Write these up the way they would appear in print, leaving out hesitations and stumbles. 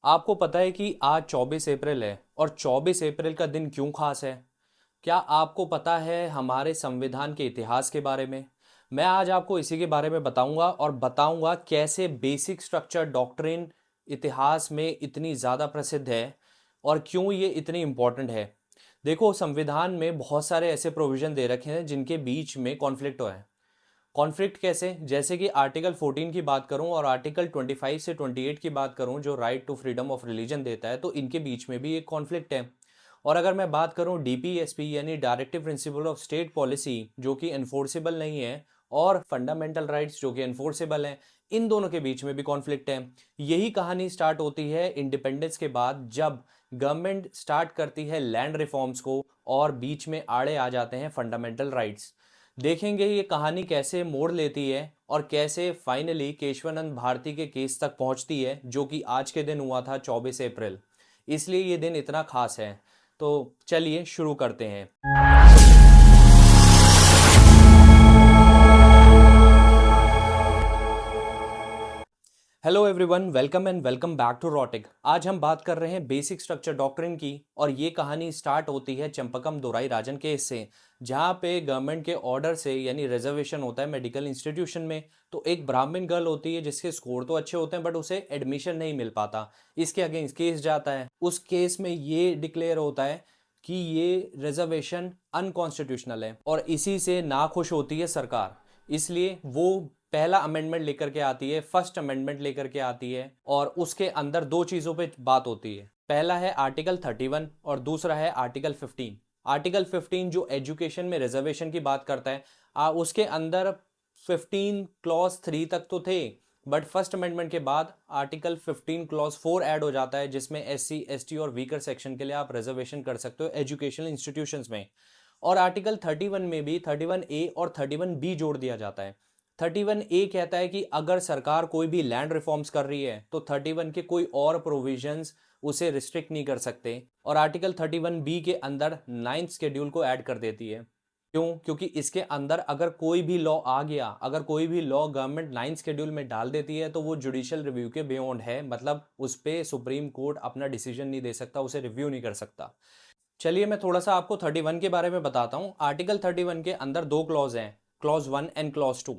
आपको पता है कि आज 24 अप्रैल है और 24 अप्रैल का दिन क्यों खास है? क्या आपको पता है हमारे संविधान के इतिहास के बारे में? मैं आज आपको इसी के बारे में बताऊंगा और बताऊंगा कैसे बेसिक स्ट्रक्चर डॉक्ट्रिन इतिहास में इतनी ज़्यादा प्रसिद्ध है और क्यों ये इतनी इम्पोर्टेंट है। देखो, संविधान में बहुत सारे ऐसे प्रोविजन दे रखे हैं जिनके बीच में कॉन्फ्लिक्ट है। कॉन्फ्लिक्ट कैसे? जैसे कि आर्टिकल 14 की बात करूं और आर्टिकल 25 से 28 की बात करूं जो right to freedom of religion देता है, तो इनके बीच में भी एक कॉन्फ्लिक्ट है। और अगर मैं बात करूं डीपीएसपी यानी directive principle of state policy जो कि एनफोर्सेबल नहीं है, और फंडामेंटल राइट्स जो कि एनफोर्सेबल हैं, इन दोनों के बीच में भी कॉन्फ्लिक्ट है। यही कहानी स्टार्ट होती है इंडिपेंडेंस के बाद, जब गवर्नमेंट स्टार्ट करती है लैंड रिफॉर्म्स को और बीच में आड़े आ जाते हैं फंडामेंटल राइट्स। देखेंगे ये कहानी कैसे मोड़ लेती है और कैसे फाइनली केशवानंद भारती के केस तक पहुंचती है, जो कि आज के दिन हुआ था 24 अप्रैल। इसलिए ये दिन इतना खास है। तो चलिए शुरू करते हैं। Hello everyone, welcome and welcome back to Rotic. आज हम बात कर रहे हैं बेसिक स्ट्रक्चर डॉक्ट्रिन की, और ये कहानी स्टार्ट होती है चंपकम दोराई राजन केस से, जहाँ पे गवर्नमेंट के ऑर्डर से यानी रिजर्वेशन होता है मेडिकल इंस्टीट्यूशन में। तो एक ब्राह्मण गर्ल होती है जिसके स्कोर तो अच्छे होते हैं बट उसे एडमिशन नहीं मिल पाता। इसके अगेंस्ट केस जाता है। उस केस में ये डिक्लेयर होता है कि ये रिजर्वेशन अनकॉन्स्टिट्यूशनल है, और इसी से नाखुश होती है सरकार। इसलिए वो पहला अमेंडमेंट लेकर के आती है, फर्स्ट अमेंडमेंट लेकर के आती है, और उसके अंदर दो चीज़ों पे बात होती है। पहला है आर्टिकल 31 और दूसरा है आर्टिकल 15। आर्टिकल 15 जो एजुकेशन में रिजर्वेशन की बात करता है, उसके अंदर 15 क्लॉज 3 तक तो थे, बट फर्स्ट अमेंडमेंट के बाद आर्टिकल 15 क्लॉज 4 ऐड हो जाता है, जिसमें एससी एसटी और वीकर सेक्शन के लिए आप रिजर्वेशन कर सकते हो एजुकेशनल इंस्टीट्यूशंस में। और आर्टिकल 31 में भी 31A और 31B जोड़ दिया जाता है। 31A कहता है कि अगर सरकार कोई भी लैंड रिफॉर्म्स कर रही है तो 31 के कोई और प्रोविजंस उसे रिस्ट्रिक्ट नहीं कर सकते, और आर्टिकल 31B के अंदर 9th शेड्यूल को ऐड कर देती है। क्यों? क्योंकि इसके अंदर अगर कोई भी लॉ आ गया, अगर कोई भी लॉ गवर्नमेंट 9th शेड्यूल में डाल देती है, तो वो जुडिशियल रिव्यू के बियॉन्ड है। मतलब उस पर सुप्रीम कोर्ट अपना डिसीजन नहीं दे सकता, उसे रिव्यू नहीं कर सकता। चलिए मैं थोड़ा सा आपको 31 के बारे में बताता हूँ। आर्टिकल 31 के अंदर दो क्लॉज हैं, क्लॉज 1 एंड क्लॉज 2।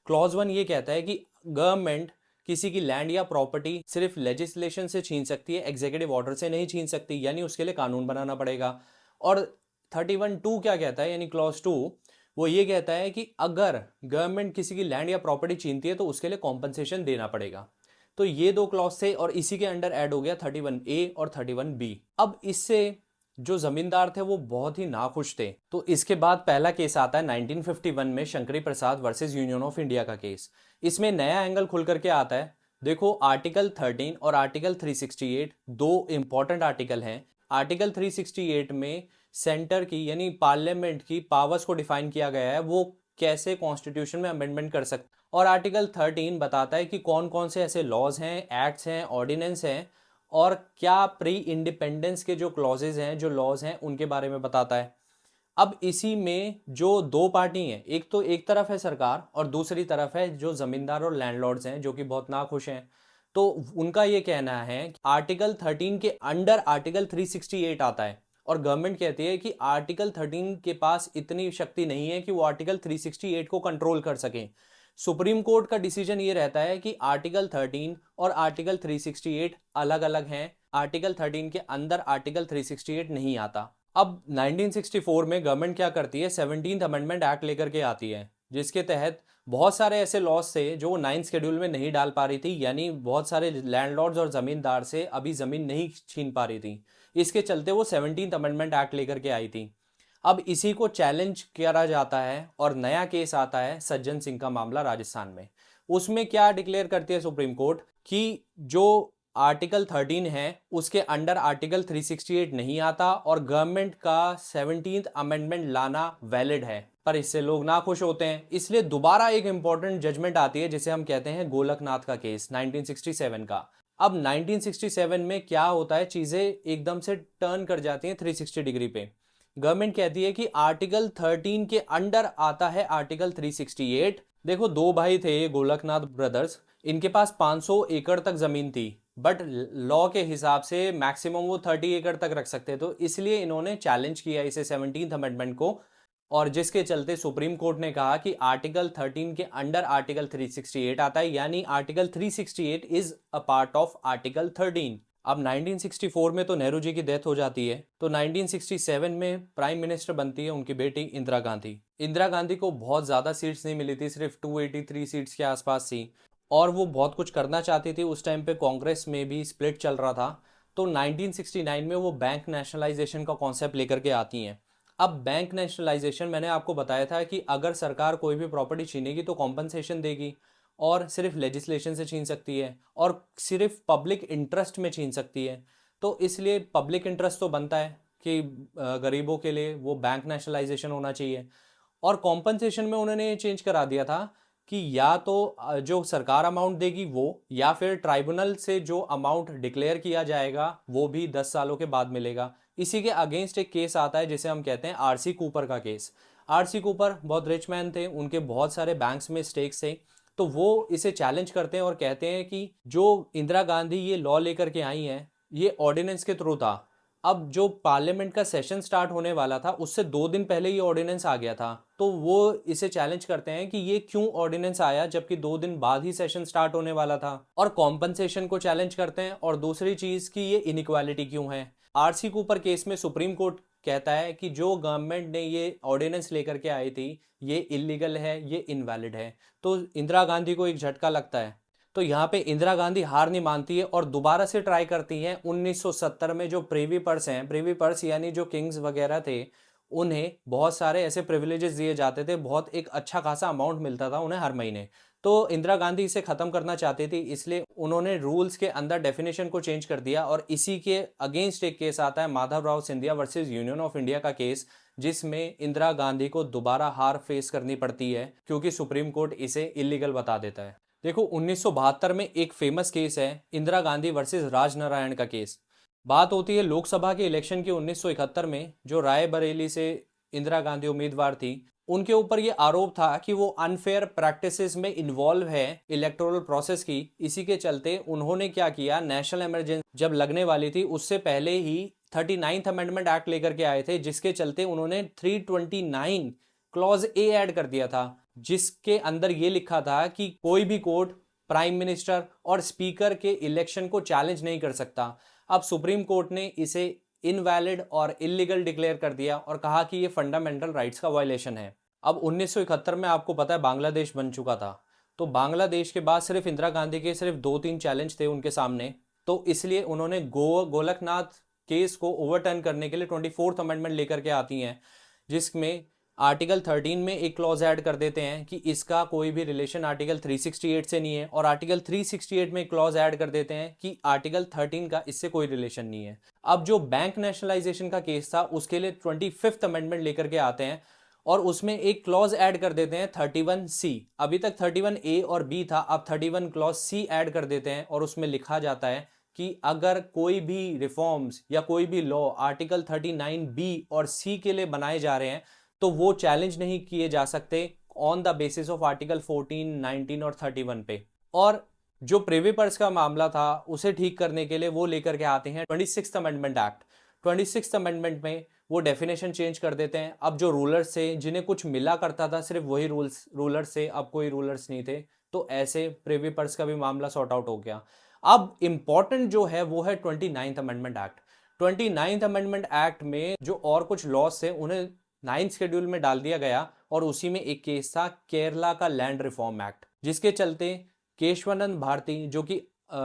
क्लॉज 1 ये कहता है कि गवर्नमेंट किसी की लैंड या प्रॉपर्टी सिर्फ लेजिस्लेशन से छीन सकती है, एग्जीक्यूटिव ऑर्डर से नहीं छीन सकती, यानी उसके लिए कानून बनाना पड़ेगा। और 31(2) क्या कहता है, यानी क्लॉज 2, वो ये कहता है कि अगर गवर्नमेंट किसी की लैंड या प्रॉपर्टी छीनती है तो उसके लिए कॉम्पनसेशन देना पड़ेगा। तो ये दो क्लॉज थे, और इसी के अंडर ऐड हो गया 31A और 31B। अब इससे जो जमींदार थे वो बहुत ही नाखुश थे। तो इसके बाद पहला केस आता है 1951 में, शंकरी प्रसाद वर्सेस यूनियन ऑफ इंडिया का केस। इसमें नया एंगल खुल करके आता है। देखो, आर्टिकल 13 और आर्टिकल 368 दो इंपॉर्टेंट आर्टिकल हैं। आर्टिकल 368 में सेंटर की यानी पार्लियामेंट की पावर्स को डिफाइन किया गया है, वो कैसे कॉन्स्टिट्यूशन में अमेंडमेंट कर सकते। और आर्टिकल 13 बताता है कि कौन कौन से ऐसे लॉज हैं, एक्ट्स हैं, ऑर्डिनेंस हैं, और क्या प्री इंडिपेंडेंस के जो क्लॉजेज हैं, जो लॉज हैं, उनके बारे में बताता है। अब इसी में जो दो पार्टी हैं, एक तो एक तरफ है सरकार और दूसरी तरफ है जो जमींदार और लैंडलॉर्ड्स हैं, जो कि बहुत नाखुश हैं। तो उनका ये कहना है कि आर्टिकल 13 के अंडर आर्टिकल 368 आता है, और गवर्नमेंट कहती है कि आर्टिकल 13 के पास इतनी शक्ति नहीं है कि वो आर्टिकल 368 को कंट्रोल कर सके। सुप्रीम कोर्ट का डिसीजन ये रहता है कि आर्टिकल 13 और आर्टिकल 368 अलग अलग हैं। आर्टिकल 13 के अंदर आर्टिकल 368 नहीं आता। अब 1964 में गवर्नमेंट क्या करती है, 17th अमेंडमेंट एक्ट लेकर के आती है, जिसके तहत बहुत सारे ऐसे लॉज थे जो 9th शेड्यूल में नहीं डाल पा रही थी, यानी बहुत सारे लैंडलॉर्ड्स और जमींदार से अभी जमीन नहीं छीन पा रही थी। इसके चलते वो 17th अमेंडमेंट एक्ट लेकर के आई थी। अब इसी को चैलेंज करा जाता है और नया केस आता है सज्जन सिंह का मामला राजस्थान में। उसमें क्या डिक्लेयर करती है सुप्रीम कोर्ट कि जो आर्टिकल 13 है उसके अंडर आर्टिकल 368 नहीं आता, और गवर्नमेंट का 17th अमेंडमेंट लाना वैलिड है। पर इससे लोग नाखुश होते हैं, इसलिए दोबारा एक इंपॉर्टेंट जजमेंट आती है जिसे हम कहते हैं गोलकनाथ का केस 1967 का। अब 1967 में क्या होता है, चीजें एकदम से टर्न कर जाती हैं 360 डिग्री पे। गवर्नमेंट कहती है कि आर्टिकल 13 के अंडर आता है आर्टिकल 368। देखो, दो भाई थे ये गोलकनाथ ब्रदर्स, इनके पास 500 एकड़ तक जमीन थी, बट लॉ के हिसाब से मैक्सिमम वो 30 एकड़ तक रख सकते हैं। तो इसलिए इन्होंने चैलेंज किया इसे 17th अमेंडमेंट को, और जिसके चलते सुप्रीम कोर्ट ने कहा कि आर्टिकल 13 के अंडर आर्टिकल 368 आता है, यानी article 368 is a part of article 13। अब 1964 में तो नेहरू जी की डेथ हो जाती है, तो 1967 में प्राइम मिनिस्टर बनती है उनकी बेटी इंदिरा गांधी। इंदिरा गांधी को बहुत ज़्यादा सीट्स नहीं मिली थी, सिर्फ 283 सीट्स के आसपास थी, और वो बहुत कुछ करना चाहती थी। उस टाइम पे कांग्रेस में भी स्प्लिट चल रहा था। तो 1969 में वो बैंक नेशनलाइजेशन का कॉन्सेप्ट लेकर के आती हैं। अब बैंक नेशनलाइजेशन, मैंने आपको बताया था कि अगर सरकार कोई भी प्रॉपर्टी छीनेगी तो कॉम्पनसेशन देगी, और सिर्फ लेजिस्लेशन से छीन सकती है, और सिर्फ पब्लिक इंटरेस्ट में छीन सकती है। तो इसलिए पब्लिक इंटरेस्ट तो बनता है कि गरीबों के लिए वो बैंक नेशनलाइजेशन होना चाहिए। और कॉम्पनसेशन में उन्होंने ये चेंज करा दिया था कि या तो जो सरकार अमाउंट देगी वो, या फिर ट्राइब्यूनल से जो अमाउंट डिक्लेयर किया जाएगा वो भी 10 सालों के बाद मिलेगा। इसी के अगेंस्ट एक केस आता है जिसे हम कहते हैं आरसी कूपर का केस। आरसी कूपर बहुत रिच मैन थे, उनके बहुत सारे बैंक्स में स्टेक्स थे। तो वो इसे चैलेंज करते हैं और कहते हैं कि जो इंदिरा गांधी ये लॉ लेकर के आई हैं, ये ऑर्डिनेंस के थ्रू था। अब जो पार्लियामेंट का सेशन स्टार्ट होने वाला था उससे 2 दिन पहले ये ऑर्डिनेंस आ गया था। तो वो इसे चैलेंज करते हैं कि ये क्यों ऑर्डिनेंस आया जबकि 2 दिन बाद ही सेशन स्टार्ट होने वाला था, और कॉम्पनसेशन को चैलेंज करते हैं। और दूसरी चीज कि ये इनइक्वालिटी क्यों है। आरसी कूपर केस में सुप्रीम कोर्ट कहता है कि जो गवर्नमेंट ने ये ऑर्डिनेंस लेकर के आई थी ये इलीगल है, ये इनवैलिड है। तो इंदिरा गांधी को एक झटका लगता है। तो यहाँ पे इंदिरा गांधी हार नहीं मानती है और दोबारा से ट्राई करती हैं। 1970 में जो प्रिवी पर्स हैं, प्रिवी पर्स यानी जो किंग्स वगैरह थे, उन्हें बहुत सारे ऐसे प्रिविलेजेस दिए जाते थे, बहुत एक अच्छा खासा अमाउंट मिलता था उन्हें हर महीने। तो इंदिरा गांधी इसे खत्म करना चाहती थी, इसलिए उन्होंने रूल्स के अंदर डेफिनेशन को चेंज कर दिया। और इसी के अगेंस्ट एक केस आता है Madhav Rao Scindia versus union of India का केस, जिसमें इंदिरा गांधी को दोबारा हार फेस करनी पड़ती है क्योंकि सुप्रीम कोर्ट इसे इलीगल बता देता है। देखो 1972 में एक फेमस केस है इंदिरा गांधी वर्सेस राजनारायण का केस। बात होती है लोकसभा के इलेक्शन की 1971 में, जो रायबरेली से इंदिरा गांधी उम्मीदवार थी, उनके ऊपर ये आरोप था कि वो अनफेयर प्रैक्टिसेस में इन्वॉल्व है इलेक्टोरल प्रोसेस की। इसी के चलते उन्होंने क्या किया, नेशनल इमरजेंसी जब लगने वाली थी उससे पहले ही 39th अमेंडमेंट एक्ट लेकर के आए थे, जिसके चलते उन्होंने 329 क्लॉज ए ऐड कर दिया था, जिसके अंदर ये लिखा था कि कोई भी कोर्ट प्राइम मिनिस्टर और स्पीकर के इलेक्शन को चैलेंज नहीं कर सकता। अब सुप्रीम कोर्ट ने इसे इनवैलिड और इलीगल डिक्लेयर कर दिया और कहा कि ये फंडामेंटल राइट्स का वायलेशन है। अब 1971 में आपको पता है बांग्लादेश बन चुका था। तो बांग्लादेश के बाद सिर्फ इंदिरा गांधी के सिर्फ 2-3 चैलेंज थे उनके सामने। तो इसलिए उन्होंने गोलकनाथ केस को ओवरटर्न करने के लिए 24th अमेंडमेंट लेकर के आती हैं, जिसमें आर्टिकल 13 में एक क्लॉज ऐड कर देते हैं कि इसका कोई भी रिलेशन आर्टिकल 368 से नहीं है, और आर्टिकल 368 में क्लॉज ऐड कर देते हैं कि आर्टिकल 13 का इससे कोई रिलेशन नहीं है। अब जो बैंक नेशनलाइजेशन का केस था उसके लिए 25th अमेंडमेंट लेकर के आते हैं, और उसमें एक क्लॉज ऐड कर देते हैं 31C। अभी तक 31A और B था, अब 31 क्लॉज C ऐड कर देते हैं, और उसमें लिखा जाता है कि अगर कोई भी रिफॉर्म्स या कोई भी लॉ आर्टिकल 39B और C के लिए बनाए जा रहे हैं तो वो चैलेंज नहीं किए जा सकते on the basis of article 14, 19 और 31 पे। और जो प्रिवी पर्स का मामला था उसे ठीक करने के लिए वो लेकर के आते हैं 26th amendment act. 26th amendment में वो डेफिनेशन चेंज कर देते हैं। अब जो रूलर्स थे जिन्हें कुछ मिला करता था सिर्फ वही रूलर्स थे, अब कोई रूलर्स नहीं थे। तो ऐसे प्रिवी पर्स का भी मामला सॉर्ट आउट हो गया। अब इंपॉर्टेंट जो है वो है 29th amendment act. 29th amendment act में जो और कुछ लॉस थे उन्हें 9th शेड्यूल में डाल दिया गया, और उसी में एक केस था केरला का लैंड रिफॉर्म एक्ट, जिसके चलते केशवानंद भारती जो कि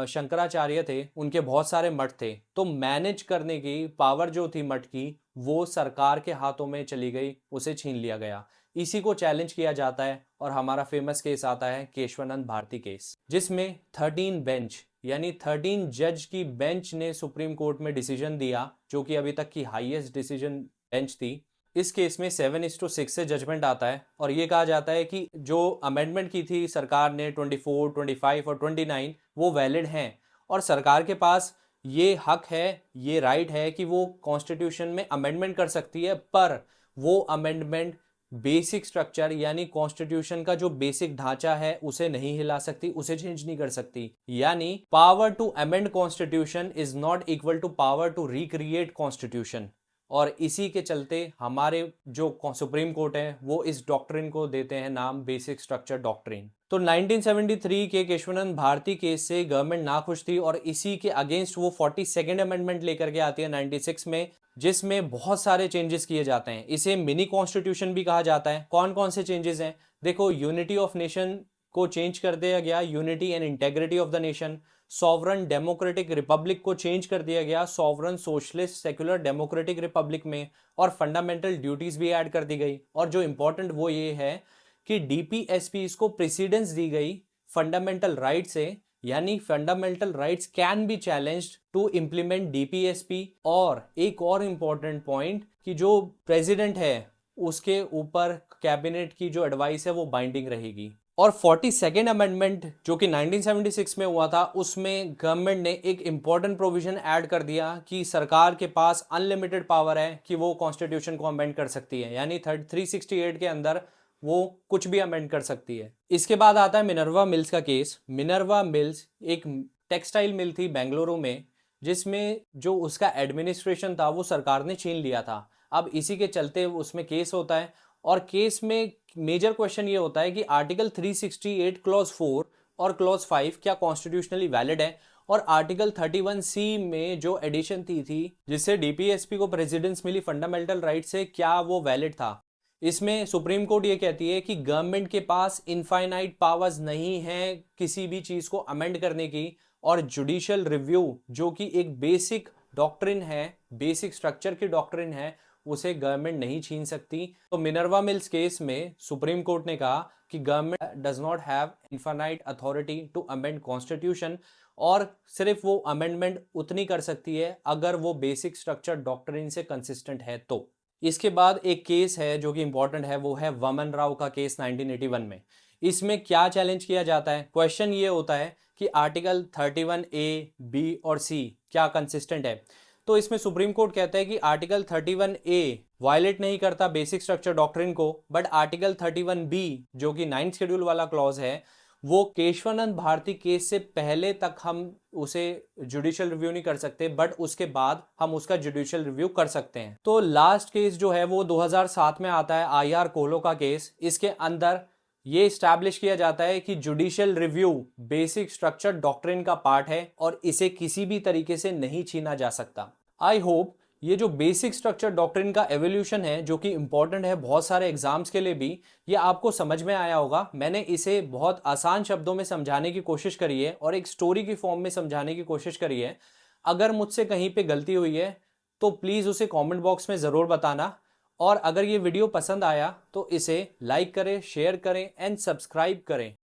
शंकराचार्य थे, उनके बहुत सारे मठ थे, तो मैनेज करने की पावर जो थी मठ की वो सरकार के हाथों में चली गई, उसे छीन लिया गया। इसी को चैलेंज किया जाता है, और हमारा फेमस केस आता है केशवानंद भारती केस, जिसमें 13 बेंच यानी 13 जज की बेंच ने सुप्रीम कोर्ट में डिसीजन दिया, जो कि अभी तक की हाईएस्ट डिसीजन बेंच थी। इस केस में 7:6 से जजमेंट आता है, और ये कहा जाता है कि जो अमेंडमेंट की थी सरकार ने 24, 25 और 29 वो वैलिड हैं, और सरकार के पास ये हक है, ये राइट है कि वो कॉन्स्टिट्यूशन में अमेंडमेंट कर सकती है, पर वो अमेंडमेंट बेसिक स्ट्रक्चर यानी कॉन्स्टिट्यूशन का जो बेसिक ढांचा है उसे नहीं हिला सकती, उसे चेंज नहीं कर सकती। यानी power to amend constitution is not equal to power to recreate constitution. और इसी के चलते हमारे जो सुप्रीम कोर्ट है वो इस डॉक्ट्रिन को देते हैं नाम बेसिक स्ट्रक्चर डॉक्ट्रिन। तो 1973 के केशवानंद भारती केस से गवर्नमेंट नाखुश थी और इसी के अगेंस्ट वो 42nd अमेंडमेंट लेकर के आती है 96 में, जिसमें बहुत सारे चेंजेस किए जाते हैं। इसे मिनी कॉन्स्टिट्यूशन भी कहा जाता है। कौन कौन से चेंजेस हैं? देखो, यूनिटी ऑफ नेशन को चेंज कर दिया गया, unity and integrity of the nation. Sovereign democratic Republic को चेंज कर दिया गया sovereign socialist secular democratic Republic में, और फंडामेंटल ड्यूटीज भी ऐड कर दी गई। और जो इंपॉर्टेंट वो ये है कि डीपीएसपी को प्रेसिडेंस दी गई फंडामेंटल राइट से, यानी fundamental rights can be challenged to implement DPSP. और एक और इंपॉर्टेंट पॉइंट कि जो प्रेसिडेंट है उसके ऊपर कैबिनेट की जो एडवाइस है वो बाइंडिंग रहेगी। और 42nd अमेंडमेंट जो कि 1976 में हुआ था, उसमें गवर्नमेंट ने एक इंपॉर्टेंट प्रोविजन ऐड कर दिया कि सरकार के पास अनलिमिटेड पावर है कि वो कॉन्स्टिट्यूशन को अमेंड कर सकती है, यानी 368 के अंदर वो कुछ भी अमेंड कर सकती है। इसके बाद आता है मिनर्वा मिल्स का केस। मिनर्वा मिल्स एक टेक्सटाइल मिल थी बेंगलुरु में, जिसमें जो उसका एडमिनिस्ट्रेशन था वो सरकार ने छीन लिया था। अब इसी के चलते उसमें केस होता है, और केस में मेजर क्वेश्चन ये होता है कि आर्टिकल 368 क्लॉज 4 और क्लॉज 5 क्या कॉन्स्टिट्यूशनली वैलिड है, और आर्टिकल 31C में जो एडिशन थी जिससे डीपीएसपी को प्रेसिडेंस मिली फंडामेंटल राइट से, क्या वो वैलिड था। इसमें सुप्रीम कोर्ट ये कहती है कि गवर्नमेंट के पास इनफाइनाइट पावर्स नहीं है किसी भी चीज को अमेंड करने की, और जुडिशियल रिव्यू जो कि एक बेसिक डॉक्ट्रिन है, बेसिक स्ट्रक्चर की डॉक्ट्रिन है, उसे गवर्नमेंट नहीं छीन सकती। तो मिनर्वा मिल्स केस में सुप्रीम कोर्ट ने कहा कि government does not have infinite authority to amend constitution, और सिर्फ वो अमेंडमेंट उतनी कर सकती है अगर वो बेसिक स्ट्रक्चर डॉक्ट्रिन से कंसिस्टेंट है। तो इसके बाद एक केस है जो कि इंपॉर्टेंट है, वो है वामन राव का केस 1981 में। इसमें क्या चैलेंज किया जाता है? क्वेश्चन ये होता है कि आर्टिकल 31A, B और C क्या कंसिस्टेंट है। तो इसमें सुप्रीम कोर्ट कहता है कि आर्टिकल 31A वायलेट नहीं करता बेसिक स्ट्रक्चर डॉक्ट्रिन को, बट आर्टिकल 31B जो कि 9th शेड्यूल वाला क्लॉज है, वो केशवानंद भारती केस से पहले तक हम उसे जुडिशियल रिव्यू नहीं कर सकते, बट उसके बाद हम उसका जुडिशियल रिव्यू कर सकते हैं। तो लास्ट केस जो है वो 2007 में आता है, IR कोलो का केस। इसके अंदर ये स्टैब्लिश किया जाता है कि judicial review basic structure doctrine का पार्ट है और इसे किसी भी तरीके से नहीं छीना जा सकता। आई होप ये जो बेसिक स्ट्रक्चर डॉक्ट्रिन का एवोल्यूशन है, जो कि इंपॉर्टेंट है बहुत सारे एग्जाम्स के लिए भी, ये आपको समझ में आया होगा। मैंने इसे बहुत आसान शब्दों में समझाने की कोशिश करी है और एक स्टोरी की फॉर्म में समझाने की कोशिश करी है। अगर मुझसे कहीं पे गलती हुई है तो प्लीज़ उसे कमेंट बॉक्स में ज़रूर बताना, और अगर ये वीडियो पसंद आया तो इसे लाइक करें, शेयर करें एंड सब्सक्राइब करें।